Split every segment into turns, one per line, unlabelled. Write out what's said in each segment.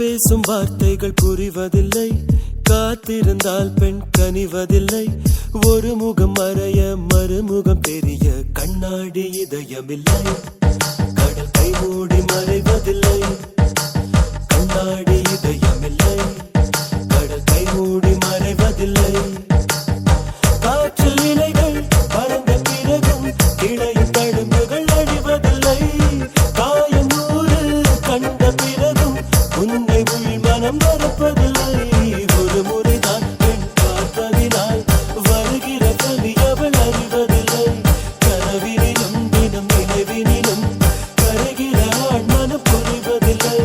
பேசும் வார்த்தைகள் புரிவதில்லை, காத்திருந்தால் பெண் கனிவதில்லை. ஒரு முகம் மறைய மறுமுகம் தெரிய கண்ணாடி இதயமில்லை. கடல் கை மூடி மறைவதில்லை, கண்ணாடி இதயமில்லை. கடல் கை மூடி மறைவதில்லை. காற்றில் இலைகள் பறந்த பிறகும் கிளையின் தழும்புகள் அழிவதில்லை. காயம் நூறு கண்ட பிறகும் உன்னை உள் மனம் மறப்பதில்லை. ஒரு முறைதான் பெண் பார்ப்பதினால் வருகிற கவி அவள் அறிவதில்லை. கனவினிலும் தினம் நினைவினிலும் கரைகிற ஆண் மனம் புரிவதில்லை.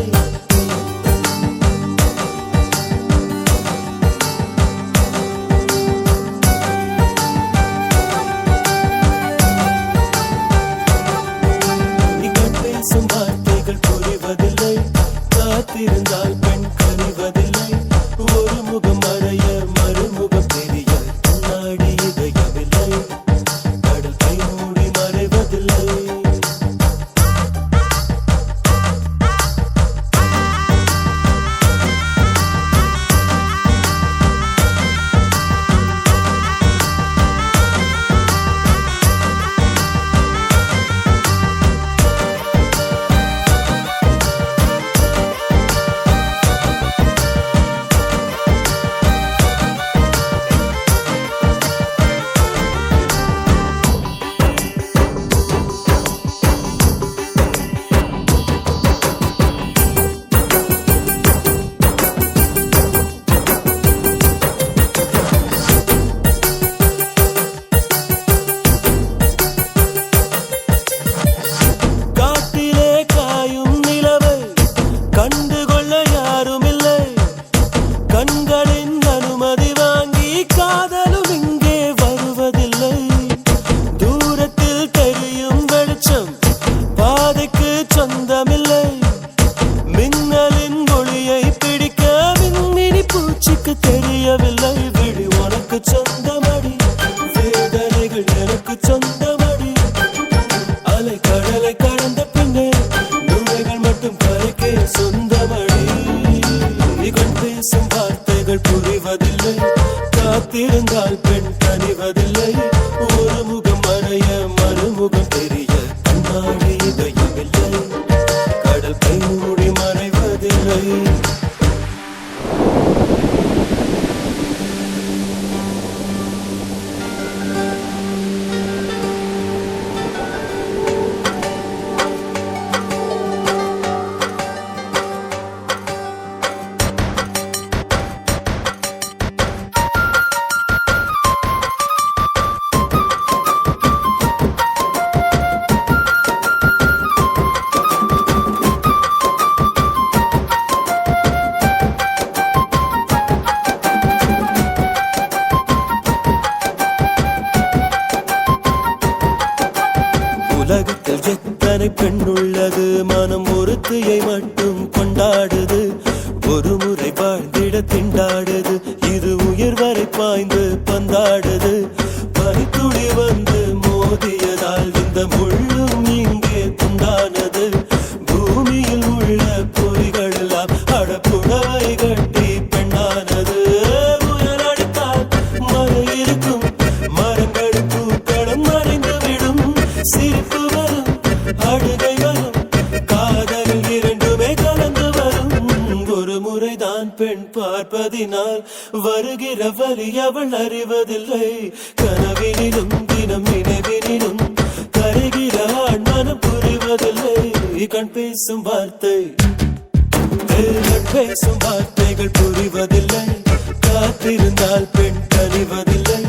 பேசும் வார்த்தைகள் புரிவதில்லை, காத்திருந்தால் பெண் கனிவதில்லை. ஒரு முகம் மறைய மறுமுகம் தெரிய கண்ணாடி இதயமில்லை. கடல் கை மூடி மறைவதில்லை. கண்டுகொள்ள யாருமில்லை, கண்களின் அனுமதி வாங்கி காதலும் இங்கே வருவதில்லை. தூரத்தில் தெரியும் வெளிச்சம் பாதைக்கு சொந்தமில்லை. மின்னலின் ஒளியை பிடிக்க மின்மினி பூச்சிக்கு தெரியவில்லை. விழி உனக்கு சொந்தமடி, வேதனைகள் எனக்கு சொந்தமடி. அலை கடலை கடந்த பின்னே நுழைகள் மட்டும் கரைக்கே சொந்தமடி. கண் பேசும் வார்த்தைகள் புரிவதில்லை, காத்திருந்தால் பெண் கனிவதில்லை. ஒரு முகம் மறைய மறுமுகம் தெரிய கண்ணாடி இதயமில்லை. கடல் கை மூடி மறைவதில்லை. உலகத்தில் எத்தனை பெண் உள்ளது, மனம் ஒருத்தியை மட்டும் கொண்டாடுது. ஒரு முறை வாழ்ந்திட திண்டாடுது, இது உயிர் வரை பாய்ந்து பந்தாடுது. பனித்துளி வந்து மோதியதால் இந்த முள்ளும் இங்கே துண்டானது. பூமியில் உள்ள பொறிகள் எல்லாம் அடப்புடவை கட்டி பெண்ணானது. புயல் அடித்தால் மழை இருக்கும், மரங்கள் பூக்களும் மறைந்துவிடும். சிரிப்பு வரும், அழுகை வரும், காதலில் இரண்டுமே கலந்து வரும். ஒரு முறைதான் பெண் பார்ப்பதினால் வருகிற வலி அவள் அறிவதில்லை. கனவினிலும் தினம் நினைவினிலும் கரைகிற ஆண் மனம் புரிவதில்லை. கண் பேசும் வார்த்தை, கண் பேசும் வார்த்தைகள் புரிவதில்லை, காத்திருந்தால் பெண் கனிவதில்லை.